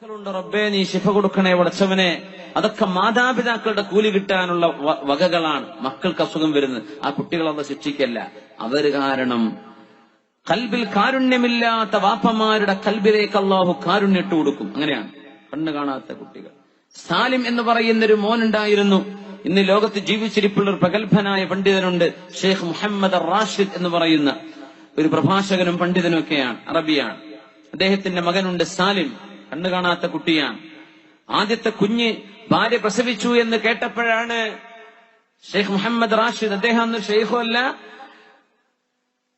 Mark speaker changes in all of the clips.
Speaker 1: മക്കളുണ്ട് റബ്ബേ, നീ ശിഫ കൊടുക്കണേ പടച്ചവനെ. അതൊക്കെ മാതാപിതാക്കളുടെ കൂലി കിട്ടാനുള്ള വകകളാണ്. മക്കൾക്ക് അസുഖം വരുന്നത് ആ കുട്ടികളെ ശിക്ഷിക്കല്ല. അവര് കാരണം കൽബിൽ കാരുണ്യമില്ലാത്ത വാപ്പമാരുടെ കൽബിലേക്ക് അല്ലാഹു കാരുണ്യം ഇട്ട് കൊടുക്കും. അങ്ങനെയാണ് കണ്ണു കാണാത്ത കുട്ടികൾ. സാലിം എന്ന് പറയുന്നൊരു മോനുണ്ടായിരുന്നു. ഇന്ന് ലോകത്ത് ജീവിച്ചിരിപ്പുള്ള ഒരു പ്രഗത്ഭനായ പണ്ഡിതനുണ്ട്, ഷെയ്ഖ് മുഹമ്മദ് റാഷിദ് എന്ന് പറയുന്ന ഒരു പ്രഭാഷകനും പണ്ഡിതനും ഒക്കെയാണ്, അറബിയാണ്. അദ്ദേഹത്തിന്റെ മകനുണ്ട് സാലിം, കണ്ണു കാണാത്ത കുട്ടിയാണ്. ആദ്യത്തെ കുഞ്ഞ് ഭാര്യ പ്രസവിച്ചു എന്ന് കേട്ടപ്പോഴാണ് ഷെയ്ഖ് മുഹമ്മദ് റാഷിദ്, അദ്ദേഹം അന്ന് ഷെയ്ഖോ അല്ല,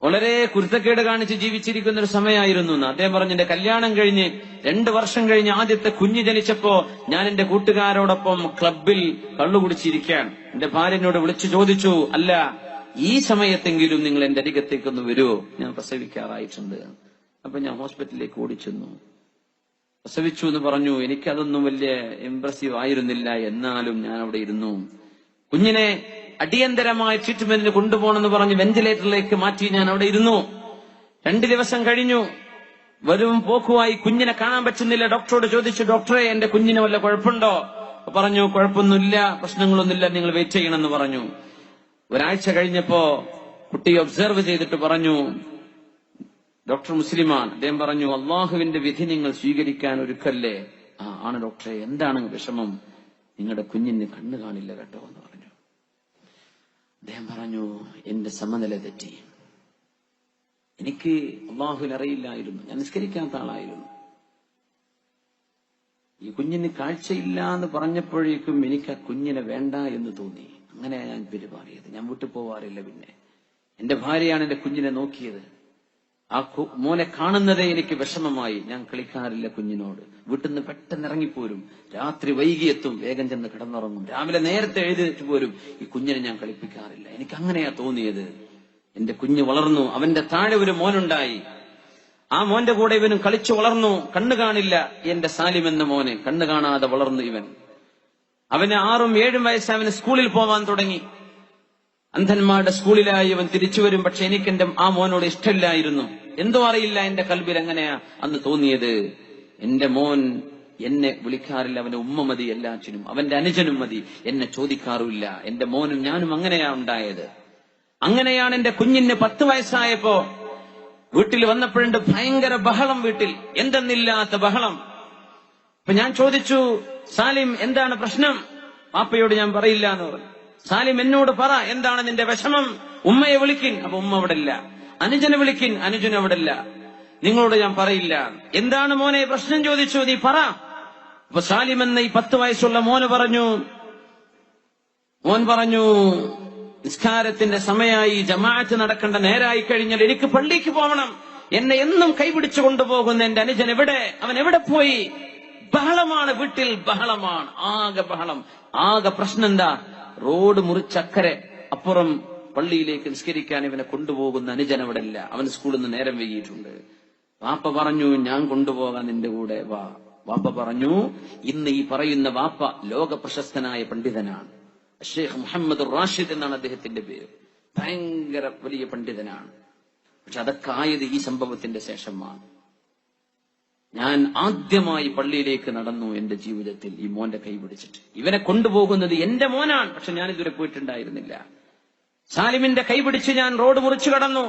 Speaker 1: വളരെ കുരുത്തക്കേട് കാണിച്ച് ജീവിച്ചിരിക്കുന്ന ഒരു സമയമായിരുന്നു. അദ്ദേഹം പറഞ്ഞു, എന്റെ കല്യാണം കഴിഞ്ഞ് 2 വർഷം കഴിഞ്ഞ് ആദ്യത്തെ കുഞ്ഞ് ജനിച്ചപ്പോ ഞാൻ എന്റെ കൂട്ടുകാരോടൊപ്പം ക്ലബിൽ കള്ളുകുടിച്ചിരിക്കുകയാണ്. എന്റെ ഭാര്യ എന്നോട് വിളിച്ചു ചോദിച്ചു, അല്ല ഈ സമയത്തെങ്കിലും നിങ്ങൾ എന്റെ അരികത്തേക്കൊന്ന് വരുമോ, ഞാൻ പ്രസവിക്കാറായിട്ടുണ്ട്. അപ്പൊ ഞാൻ ഹോസ്പിറ്റലിലേക്ക് ഓടിച്ചെന്നു. പ്രസവിച്ചു എന്ന് പറഞ്ഞു. എനിക്കതൊന്നും വലിയ ഇംപ്രസീവ് ആയിരുന്നില്ല. എന്നാലും ഞാൻ അവിടെ ഇരുന്നു. കുഞ്ഞിനെ അടിയന്തരമായ ട്രീറ്റ്മെന്റിന് കൊണ്ടുപോകണമെന്ന് പറഞ്ഞ് വെന്റിലേറ്ററിലേക്ക് മാറ്റി ഞാൻ അവിടെ ഇരുന്നു. 2 ദിവസം കഴിഞ്ഞു. വരും പോക്കുമായി കുഞ്ഞിനെ കാണാൻ പറ്റുന്നില്ല. ഡോക്ടറോട് ചോദിച്ചു, ഡോക്ടറെ എന്റെ കുഞ്ഞിന് വല്ല കുഴപ്പമുണ്ടോ? പറഞ്ഞു, കുഴപ്പമൊന്നുമില്ല, പ്രശ്നങ്ങളൊന്നുമില്ല, നിങ്ങൾ വെയിറ്റ് ചെയ്യണമെന്ന് പറഞ്ഞു. ഒരാഴ്ച കഴിഞ്ഞപ്പോ കുട്ടിയെ ഒബ്സർവ് ചെയ്തിട്ട് പറഞ്ഞു, ഡോക്ടർ മുസ്ലിമാണ്. അദ്ദേഹം പറഞ്ഞു, അള്ളാഹുവിന്റെ വിധി നിങ്ങൾ സ്വീകരിക്കാൻ ഒരുക്കല്ലേ? ആണ് ഡോക്ടറെ, എന്താണ് വിഷമം? നിങ്ങളുടെ കുഞ്ഞിന് കണ്ണു കാണില്ല കേട്ടോ എന്ന് പറഞ്ഞു. അദ്ദേഹം പറഞ്ഞു, എന്റെ സമനില തെറ്റി. എനിക്ക് അള്ളാഹുവിനെ അറിയില്ലായിരുന്നു, ഞാൻ നിസ്കരിക്കാത്ത ആളായിരുന്നു. ഈ കുഞ്ഞിന് കാഴ്ചയില്ല എന്ന് പറഞ്ഞപ്പോഴേക്കും എനിക്ക് ആ കുഞ്ഞിനെ വേണ്ട എന്ന് തോന്നി. അങ്ങനെയാ ഞാൻ പെരുമാറിയത്. ഞാൻ വീട്ടിൽ പോവാറില്ല. പിന്നെ എന്റെ ഭാര്യയാണ് എന്റെ കുഞ്ഞിനെ നോക്കിയത്. ആ മോനെ കാണുന്നതേ എനിക്ക് വിഷമമായി. ഞാൻ കളിക്കാറില്ല കുഞ്ഞിനോട്. വീട്ടിൽ നിന്ന് പെട്ടെന്ന് ഇറങ്ങിപ്പോരും. രാത്രി വൈകിയെത്തും, വേഗം ചെന്ന് കിടന്നുറങ്ങും. രാവിലെ നേരത്തെ എഴുതിട്ട് പോരും. ഈ കുഞ്ഞിനെ ഞാൻ കളിപ്പിക്കാറില്ല. എനിക്ക് അങ്ങനെയാ തോന്നിയത്. എന്റെ കുഞ്ഞ് വളർന്നു. അവന്റെ താഴെ ഒരു മോനുണ്ടായി. ആ മോന്റെ കൂടെ ഇവനും കളിച്ചു വളർന്നു. കണ്ണു കാണില്ല. എന്റെ സാലിം എന്ന മോനെ കണ്ണു കാണാതെ വളർന്നു. അവന് 6ഉം 7ഉം വയസ്സ്. അവന് സ്കൂളിൽ പോവാൻ തുടങ്ങി. അന്ധന്മാരുടെ സ്കൂളിലായി അവൻ തിരിച്ചു വരും. പക്ഷെ എനിക്ക് എന്റെ ആ മോനോട് ഇഷ്ടമില്ലായിരുന്നു. എന്തോ അറിയില്ല, എന്റെ കൽബിൽ എങ്ങനെയാ അന്ന് തോന്നിയത്. എന്റെ മോൻ എന്നെ വിളിക്കാറില്ല. അവന്റെ ഉമ്മ മതി എല്ലാറ്റിനും, അവന്റെ അനുജനും മതി, എന്നെ ചോദിക്കാറില്ല. എന്റെ മോനും ഞാനും അങ്ങനെയാ ഉണ്ടായത്. അങ്ങനെയാണ് എന്റെ കുഞ്ഞിന് 10 വയസ്സായപ്പോ വീട്ടിൽ വന്നപ്പോഴുണ്ട് ഭയങ്കര ബഹളം. വീട്ടിൽ എന്തെന്നില്ലാത്ത ബഹളം. അപ്പൊ ഞാൻ ചോദിച്ചു, സാലിം എന്താണ് പ്രശ്നം? പാപ്പയോട് ഞാൻ പറയില്ല എന്ന് പറഞ്ഞു. സാലിം എന്നോട് പറ, എന്താണ് നിന്റെ വിഷമം? ഉമ്മയെ വിളിക്കിൻ. അപ്പൊ ഉമ്മ അവിടെ ഇല്ല. അനുജനെ വിളിക്കിൻ. അനുജൻ അവിടെ ഇല്ല. നിങ്ങളോട് ഞാൻ പറയില്ല. എന്താണ് മോനെ പ്രശ്നം ചോദിച്ചു, നീ പറ. അപ്പൊ സാലിം എന്ന ഈ 10 വയസ്സുള്ള മോൻ പറഞ്ഞു, നിസ്കാരത്തിന്റെ സമയമായി, ജമാഅത്ത് നടക്കേണ്ട നേരായി കഴിഞ്ഞാൽ എനിക്ക് പള്ളിക്ക് പോകണം. എന്നെ എന്നും കൈപിടിച്ചു കൊണ്ടുപോകുന്ന എന്റെ അനുജൻ എവിടെ? അവൻ എവിടെ പോയി? ബഹളമാണ് വീട്ടിൽ, ബഹളമാണ്, ആകെ ബഹളം. ആകെ പ്രശ്നം എന്താ? റോഡ് മുറിച്ചക്കരെ അപ്പുറം പള്ളിയിലേക്ക് നിസ്കരിക്കാൻ ഇവനെ കൊണ്ടുപോകുന്ന അനുജൻ അവിടെ ഇല്ല. അവൻ സ്കൂളിൽ നിന്ന് നേരം വൈകിയിട്ടുണ്ട്. വാപ്പ പറഞ്ഞു, ഞാൻ കൊണ്ടുപോകാൻ നിന്റെ കൂടെ വാ. വാപ്പ പറഞ്ഞു, ഇന്ന് ഈ പറയുന്ന വാപ്പ ലോക പ്രശസ്തനായ പണ്ഡിതനാണ്. ഷെയ്ഖ് മുഹമ്മദ് റാഷിദ് എന്നാണ് അദ്ദേഹത്തിന്റെ പേര്. ഭയങ്കര വലിയ പണ്ഡിതനാണ്. പക്ഷെ അതൊക്കെ ആയത് ഈ സംഭവത്തിന്റെ ശേഷമാണ്. ഞാൻ ആദ്യമായി പള്ളിയിലേക്ക് നടന്നു എന്റെ ജീവിതത്തിൽ, ഈ മോന്റെ കൈ പിടിച്ചിട്ട്. ഇവനെ കൊണ്ടുപോകുന്നത് എന്റെ മോനാണ്, പക്ഷെ ഞാൻ ഇതുവരെ പോയിട്ടുണ്ടായിരുന്നില്ല. സാലിമിന്റെ കൈ പിടിച്ച് ഞാൻ റോഡ് മുറിച്ചു കടന്നു.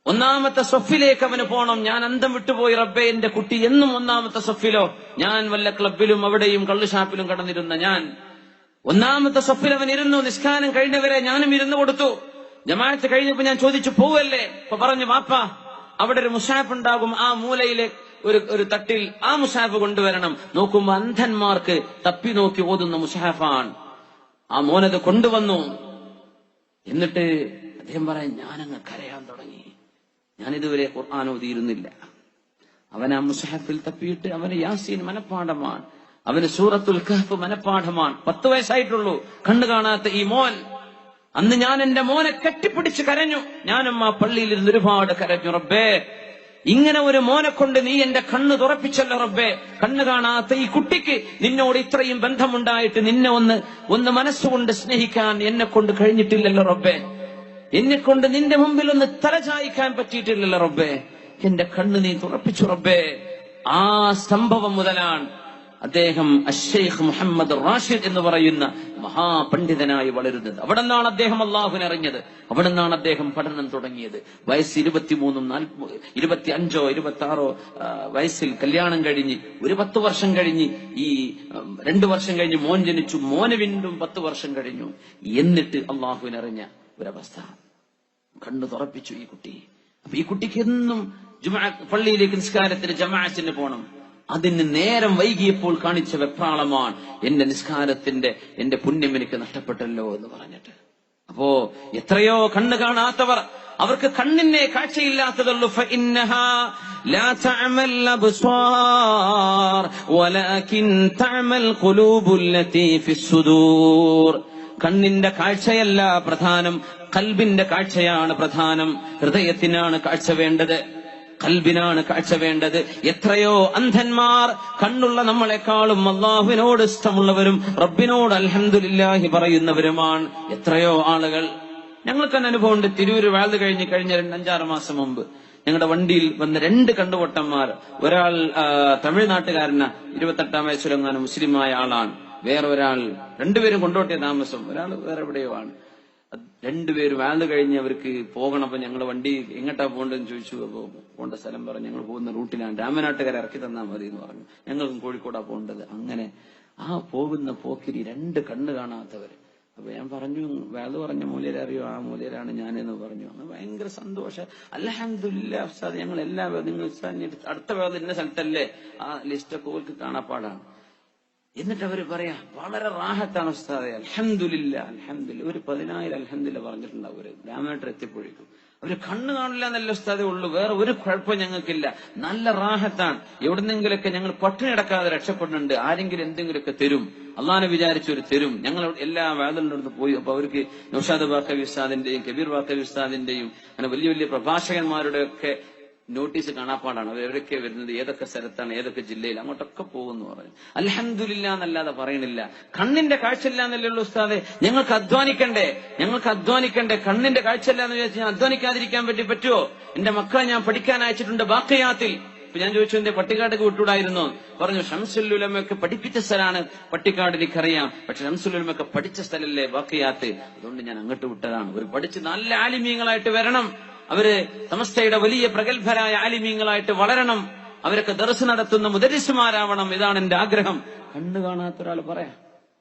Speaker 1: 1ാമത്തെ സഫിലേക്ക് അവന് പോണം. ഞാൻ അന്തം വിട്ടുപോയി. റബ്ബേ, എന്റെ കുട്ടി എന്നും 1ാമത്തെ സഫിലോ? ഞാൻ വല്ല ക്ലബിലും അവിടെയും കള്ളുഷാപ്പിലും കടന്നിരുന്ന ഞാൻ 1ാമത്തെ സഫിൽ അവൻ ഇരുന്നു. നിസ്കാരം കഴിഞ്ഞവരെ ഞാനും ഇരുന്നു കൊടുത്തു. ജമാഅത്ത് കഴിഞ്ഞപ്പോ ഞാൻ ചോദിച്ചു, പോവല്ലേ? അപ്പൊ പറഞ്ഞു, വാപ്പ അവിടെ ഒരു മുസാഫ് ഉണ്ടാകും, ആ മൂലയിലെ ഒരു തട്ടിൽ ആ മുസാഫ് കൊണ്ടുവരണം. നോക്കുമ്പോ അന്ധന്മാർക്ക് തപ്പി നോക്കി ഓതുന്ന മുസാഫാണ്. ആ മോനത് കൊണ്ടുവന്നു. എന്നിട്ട് അദ്ദേഹം പറയാൻ, ഞാനങ്ങ് കരയാൻ തുടങ്ങി. ഞാനിതുവരെ ഖുർആൻ ഓതിയിരുന്നില്ല. അവൻ ആ മുസാഫിൽ തപ്പിയിട്ട് അവന് യാസീൻ മനഃപ്പാഠമാണ്, അവന് സൂറത്തുൽ കഹ്ഫ് മനഃപ്പാഠമാണ്. 10 വയസ്സായിട്ടുള്ളൂ, കണ്ണു കാണാത്ത ഈ മോൻ. അന്ന് ഞാൻ എന്റെ മോനെ കെട്ടിപ്പിടിച്ച് കരഞ്ഞു. ഞാനും ആ പള്ളിയിലിരുന്ന് ഒരുപാട് കരഞ്ഞു. റബ്ബേ, ഇങ്ങനെ ഒരു മോനെ കൊണ്ട് നീ എന്റെ കണ്ണ് തുറപ്പിച്ചല്ലോ റബ്ബേ. കണ്ണു കാണാത്ത ഈ കുട്ടിക്ക് നിന്നോട് ഇത്രയും ബന്ധമുണ്ടായിട്ട് നിന്നെ ഒന്ന് മനസ്സുകൊണ്ട് സ്നേഹിക്കാൻ എന്നെ കൊണ്ട് കഴിഞ്ഞിട്ടില്ലല്ലോ റബ്ബേ. എന്നെ കൊണ്ട് നിന്റെ മുമ്പിൽ ഒന്ന് തലചായിക്കാൻ പറ്റിയിട്ടില്ലല്ലോ റബ്ബേ. എന്റെ കണ്ണ് നീ തുറപ്പിച്ചു റബ്ബേ. ആ സംഭവം മുതലാണ് അദ്ദേഹം അശ്ശൈഖ് മുഹമ്മദ് റാഷിദ് എന്ന് പറയുന്ന മഹാപണ്ഡിതനായി വളരുന്നത്. അവിടെ നിന്നാണ് അദ്ദേഹം അള്ളാഹുവിനെ അറിഞ്ഞത്. അവിടെ നിന്നാണ് അദ്ദേഹം പഠനം തുടങ്ങിയത്. വയസ്സ് 23, 25, 26 വയസ്സിൽ കല്യാണം കഴിഞ്ഞ് ഒരു 10 വർഷം കഴിഞ്ഞ്, ഈ 2 വർഷം കഴിഞ്ഞ് മോൻ ജനിച്ചു. മോന് വീണ്ടും 10 വർഷം കഴിഞ്ഞു. എന്നിട്ട് അള്ളാഹുവിനെ അറിഞ്ഞ ഒരവസ്ഥ. കണ്ണു തുറപ്പിച്ചു ഈ കുട്ടി. അപ്പൊ ഈ കുട്ടിക്ക് എന്നും പള്ളിയിലേക്ക് നിസ്കാരത്തിന് ജമാഅത്തിന് പോകണം. അതിന് നേരം വൈകിയപ്പോൾ കാണിച്ച വെപ്രാളമാണ്, എന്റെ നിസ്കാരത്തിന്റെ എന്റെ പുണ്യം എനിക്ക് നഷ്ടപ്പെട്ടല്ലോ എന്ന് പറഞ്ഞിട്ട്. അപ്പോ എത്രയോ കണ്ണ് കാണാത്തവർ, അവർക്ക് കണ്ണിനെ കാഴ്ചയില്ലാത്തതുള്ളൂ. ഫഇന്നഹാ ലാ തഅമൽ അബ്സാർ വലാകിൻ തഅമൽ ഖുലൂബുൽ ലതീ ഫിസ്സുദൂർ. കണ്ണിന്റെ കാഴ്ചയല്ല പ്രധാനം, ഖൽബിന്റെ കാഴ്ചയാണ് പ്രധാനം. ഹൃദയത്തിനാണ് കാഴ്ച വേണ്ടത്, ഖൽബിനാണ് കാഴ്ച വേണ്ടത്. എത്രയോ അന്ധന്മാർ കണ്ണുള്ള നമ്മളെക്കാളും അള്ളാഹുവിനോട് ഇഷ്ടമുള്ളവരും റബ്ബിനോട് അൽഹംദുലില്ലാഹി പറയുന്നവരുമാണ് എത്രയോ ആളുകൾ. ഞങ്ങൾക്ക് തന്നെ അനുഭവമുണ്ട്. തിരൂര് വാഴ്ന്നു കഴിഞ്ഞ 5-6 മാസം മുമ്പ് ഞങ്ങളുടെ വണ്ടിയിൽ വന്ന 2 കണ്ടുപൊട്ടന്മാർ. ഒരാൾ തമിഴ്നാട്ടുകാരന, 28-ാം വയസ്സിലെങ്ങാനും മുസ്ലിമായ ആളാണ്. വേറെ ഒരാൾ, 2 പേരും കൊണ്ടോട്ടിയ താമസം, ഒരാൾ വേറെ എവിടെയോ ആണ്. 2 പേരും വാഴ്ന്നു കഴിഞ്ഞ് അവർക്ക് പോകണം. അപ്പൊ ഞങ്ങൾ വണ്ടി എങ്ങോട്ടാ പോകേണ്ടതെന്ന് ചോദിച്ചു. അപ്പൊ പോകേണ്ട സ്ഥലം പറഞ്ഞു. ഞങ്ങൾ പോകുന്ന റൂട്ടിലാണ്, രാമനാട്ടുകാരെ ഇറക്കി തന്നാൽ മതി എന്ന് പറഞ്ഞു. ഞങ്ങൾക്കും കോഴിക്കോടാ പോകേണ്ടത്. അങ്ങനെ ആ പോകുന്ന പോക്കിരി 2 കണ്ണ് കാണാത്തവര്. അപ്പൊ ഞാൻ പറഞ്ഞു, വേദ പറഞ്ഞ മൂല്യരെ അറിയോ? ആ മൂല്യരാണ് ഞാനെന്ന് പറഞ്ഞു. അങ്ങനെ ഭയങ്കര സന്തോഷം. അൽഹംദുലില്ലാഹ് ഉസ്താദ്, ഞങ്ങൾ എല്ലാ നിങ്ങൾ അടുത്ത വേദ ഇന്ന സ്ഥലത്തല്ലേ, ആ ലിസ്റ്റൊക്കെ ഓർക്ക് കാണാപ്പാടാണ്. എന്നിട്ട് അവര് പറയാ, വളരെ റാഹത്താണ് ഉസ്താദെ, അൽഹംദുലില്ലാഹ് അൽഹംദുലില്ലാഹ്. ഒരു 10,000 അൽഹംദുലില്ലാഹ് പറഞ്ഞിട്ടുണ്ടാവും അവര് രാമനാട്ടർ എത്തിപ്പോഴേക്കും. അവര് കണ്ണ് കാണില്ല എന്നല്ല ഉസ്താദേ ഉള്ളൂ, വേറെ ഒരു കുഴപ്പം ഞങ്ങൾക്കില്ല, നല്ല റാഹത്താണ്. എവിടുന്നെങ്കിലൊക്കെ ഞങ്ങൾ പട്ടിണി അടക്കാതെ രക്ഷപ്പെടുന്നുണ്ട്. ആരെങ്കിലും എന്തെങ്കിലുമൊക്കെ തരും, അള്ളാനെ വിചാരിച്ചൊരു തരും. ഞങ്ങൾ എല്ലാ വേദനയുടെ അടുത്ത് പോയി. അപ്പൊ അവർക്ക് നൗഷാദ് ബാഖവി ഉസ്താദിന്റെയും കബീർ ബാഖവി ഉസ്താദിന്റെയും അങ്ങനെ വലിയ വലിയ പ്രഭാഷകന്മാരുടെ ഒക്കെ നോട്ടീസ് കാണാപ്പാടാണ്. അവരൊക്കെ വരുന്നത്, ഏതൊക്കെ സ്ഥലത്താണ്, ഏതൊക്കെ ജില്ലയിൽ, അങ്ങോട്ടൊക്കെ പോകുന്നു പറഞ്ഞു. അൽഹംദുലില്ലാഹ് എന്നല്ലാതെ പറയണില്ല. കണ്ണിന്റെ കാഴ്ചയില്ല എന്നല്ലേ ഉള്ളൂ ഉസ്താദെ. ഞങ്ങൾക്ക് അധ്വാനിക്കണ്ടേ. കണ്ണിന്റെ കാഴ്ചയില്ല എന്ന് വിചാരിച്ച് ഞാൻ അധ്വാനിക്കാതിരിക്കാൻ പറ്റുമോ? എന്റെ മക്കളെ ഞാൻ പഠിക്കാൻ അയച്ചിട്ടുണ്ട് ബാഖിയാത്തിൽ. ഇപ്പൊ ഞാൻ ചോദിച്ചു, എന്റെ പട്ടിക്കാടേക്ക് വിട്ടുകൂടായിരുന്നോ? പറഞ്ഞു, ഷംസുൽ ഉലമയൊക്കെ പഠിപ്പിച്ച സ്ഥലമാണ് പട്ടിക്കാട്, എനിക്കറിയാം. പക്ഷെ ഷംസുൽ ഉലമയൊക്കെ പഠിച്ച സ്ഥലല്ലേ ബാഖിയാത്ത്, അതുകൊണ്ട് ഞാൻ അങ്ങോട്ട് വിട്ടതാണ്. ഒരു പഠിച്ച് നല്ല ആലിമീങ്ങളായിട്ട് വരണം, അവര് സമസ്തയുടെ വലിയ പ്രഗത്ഭരായ ആലിമീങ്ങളായിട്ട് വളരണം, അവരൊക്കെ ദർസ് നടത്തുന്ന മുദരിസുമാരാവണം, ഇതാണ് എന്റെ ആഗ്രഹം. കണ്ണു കാണാത്ത ഒരാൾ പറയാം.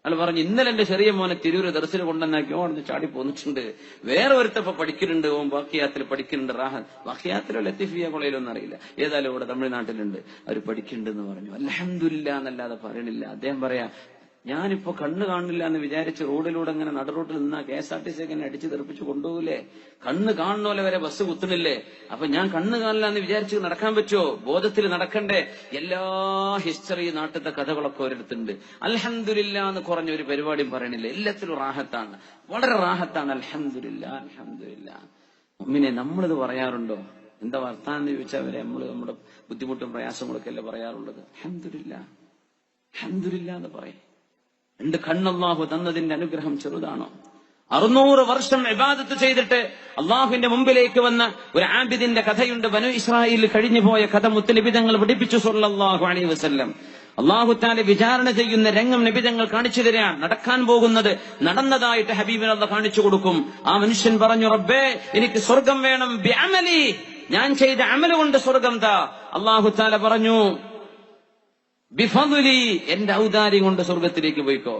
Speaker 1: അയാൾ പറഞ്ഞു, ഇന്നലെ എന്റെ ചെറിയ മോനെ തിരൂര് ദർസിൽ കൊണ്ടുവന്നാക്കി ഓടുന്ന് ചാടി പോന്നിട്ടുണ്ട്. വേറെ ഒരുത്തപ്പോ പഠിക്കുന്നുണ്ട്, ഓൻ ബാഖിയാത്തിൽ പഠിക്കുന്നുണ്ട്. ബാഖിയാത്തിലോ ലത്തീഫിയ കോളേജിലൊന്നും അറിയില്ല, ഏതായാലും ഇവിടെ തമിഴ്നാട്ടിലുണ്ട്, അവർ പഠിക്കുന്നുണ്ടെന്ന് പറഞ്ഞു. അൽഹംദുലില്ലാഹ് എന്നല്ലാതെ പറയണില്ല. അദ്ദേഹം പറയാ, ഞാനിപ്പോ കണ്ണ് കാണില്ല എന്ന് വിചാരിച്ച് റോഡിലൂടെ അങ്ങനെ നടുറോട്ടിൽ നിന്നാ KSRTC എന്നെ അടിച്ചു തെറിപ്പിച്ച് കൊണ്ടുപോകില്ലേ? കണ്ണ് കാണുന്നോലെ വരെ ബസ് കുത്തുന്നില്ലേ? അപ്പൊ ഞാൻ കണ്ണ് കാണില്ല എന്ന് വിചാരിച്ച് നടക്കാൻ പറ്റുമോ? ബോധത്തിൽ നടക്കണ്ടേ? എല്ലാ ഹിസ്റ്ററി, നാട്ടിലത്തെ കഥകളൊക്കെ ഒരിടത്തുണ്ട്. അൽഹംദുലില്ലാഹ് എന്ന് കുറഞ്ഞ ഒരു പരിപാടിയും പറയണില്ല. എല്ലാത്തിലും റാഹത്താണ്, വളരെ റാഹത്താണ്. അൽഹംദുലില്ലാഹ് അൽഹംദുലില്ലാഹ്. മുഅ്മിനെ, നമ്മളിത് പറയാറുണ്ടോ? എന്താ വർത്താനം ചോദിച്ചാൽ വരെ നമ്മൾ നമ്മുടെ ബുദ്ധിമുട്ടും പ്രയാസങ്ങളൊക്കെ അല്ലേ പറയാറുള്ളത്. അൽഹംദുലില്ലാഹ് അൽഹംദുലില്ലാഹ് എന്ന് പറയും. 2 കണ്ണല്ലാഹു തന്നതിന്റെ അനുഗ്രഹം ചെറുതാണോ? 600 വർഷം ഇബാദത്ത് ചെയ്തിട്ട് അള്ളാഹുവിന്റെ മുമ്പിലേക്ക് വന്ന ഒരു ആബിദിന്റെ കഥയുണ്ട്. ബനു ഇസ്രായേലിൽ കഴിഞ്ഞുപോയ കഥ മുത്തനബിതങ്ങൾ പഠിപ്പിച്ചു സ്വല്ലല്ലാഹു അലൈഹി വസല്ലം. അള്ളാഹു തആല വിചാരണ ചെയ്യുന്ന രംഗം നബിതങ്ങൾ കാണിച്ചു തരാൻ, നടക്കാൻ പോകുന്നത് നടന്നതായിട്ട് ഹബീബിന് അല്ലാഹ് കാണിച്ചു കൊടുക്കും. ആ മനുഷ്യൻ പറഞ്ഞു, റബ്ബേ, എനിക്ക് സ്വർഗം വേണം, ബിഅമലി, ഞാൻ ചെയ്ത അമല് കൊണ്ട് സ്വർഗം താ. അള്ളാഹു തആല പറഞ്ഞു, ബിഫദ്ലി, എന്റെ ഔദാര്യം കൊണ്ട് സ്വർഗത്തിലേക്ക് പോയിക്കോ.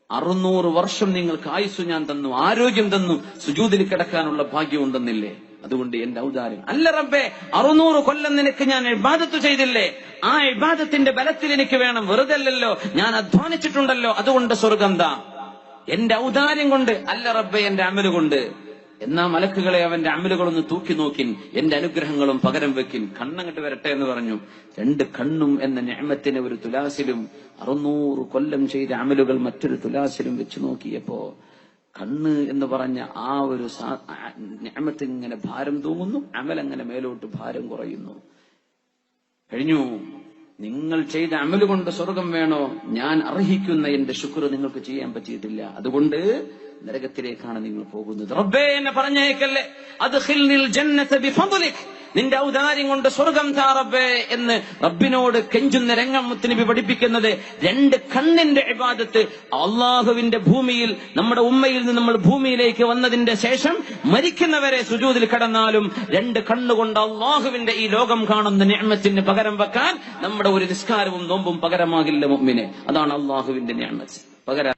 Speaker 1: 600 വർഷം നിങ്ങൾക്ക് ആയുസ് ഞാൻ തന്നു, ആരോഗ്യം തന്നു, സുജൂദിൽ കിടക്കാനുള്ള ഭാഗ്യം ഉണ്ടെന്നില്ലേ? അതുകൊണ്ട് എന്റെ ഔദാര്യം. അല്ല റബ്ബേ, 600 കൊല്ലം നിനക്ക് ഞാൻ ഇബാദത്ത് ചെയ്തില്ലേ? ആ ഇബാദത്തിന്റെ ബലത്തിൽ എനിക്ക് വേണം, വെറുതെ അല്ലല്ലോ, ഞാൻ അധ്വാനിച്ചിട്ടുണ്ടല്ലോ, അതുകൊണ്ട് സ്വർഗം താ. എന്റെ ഔദാര്യം കൊണ്ട് അല്ല റബ്ബേ, എന്റെ അമല് കൊണ്ട്. എന്നാ മലക്കുകളെ അവന്റെ അമലുകളൊന്ന് തൂക്കി നോക്കിൻ, എന്റെ അനുഗ്രഹങ്ങളും പകരം വെക്കിൻ, കണ്ണങ്ങട്ട് വരട്ടെ എന്ന് പറഞ്ഞു. 2 കണ്ണും എന്ന നിഅമത്തിനെ ഒരു തുലാസിലും 600 കൊല്ലം ചെയ്ത അമലുകൾ മറ്റൊരു തുലാസിലും വെച്ച് നോക്കിയപ്പോ കണ്ണ് എന്ന് പറഞ്ഞ ആ ഒരു നിഅമത്ത് ഇങ്ങനെ ഭാരം തൂങ്ങുന്നു, അമലങ്ങനെ മേലോട്ട് ഭാരം കുറയുന്നു. കഴിഞ്ഞു. നിങ്ങൾ ചെയ്ത അമല് കൊണ്ട് സ്വർഗം വേണോ? ഞാൻ അർഹിക്കുന്ന എന്റെ ശുക്ർ നിങ്ങൾക്ക് ചെയ്യാൻ പറ്റിയിട്ടില്ല, അതുകൊണ്ട് നരകത്തിലേക്കാണ് നിങ്ങൾ പോകുന്നത്. റബ്ബേ, എന്നെ പറഞ്ഞേക്കല്ലേ, അദ്ഖിൽനിൽ ജന്നത ബിഫദ്ലിക്, നിന്റെ ഔദാര്യം കൊണ്ട് സ്വർഗം താ റബ്ബേ എന്ന് റബ്ബിനോട് കെഞ്ചുന്ന രംഗം മുത്തുനബി പഠിപ്പിക്കുന്നത്. 2 കണ്ണിന്റെ ഇബാദത്ത്. അള്ളാഹുവിന്റെ ഭൂമിയിൽ, നമ്മുടെ ഉമ്മയിൽ നിന്ന് നമ്മൾ ഭൂമിയിലേക്ക് വന്നതിന്റെ ശേഷം മരിക്കുന്നവരെ സുജൂദിൽ കടന്നാലും 2 കണ്ണുകൊണ്ട് അള്ളാഹുവിന്റെ ഈ ലോകം കാണുന്ന നിഅമത്തിന് പകരം വെക്കാൻ നമ്മുടെ ഒരു നിസ്കാരവും നോമ്പും പകരമാകില്ല മുഅ്മിനെ. അതാണ് അള്ളാഹുവിന്റെ നിഅമത്ത്. പകരം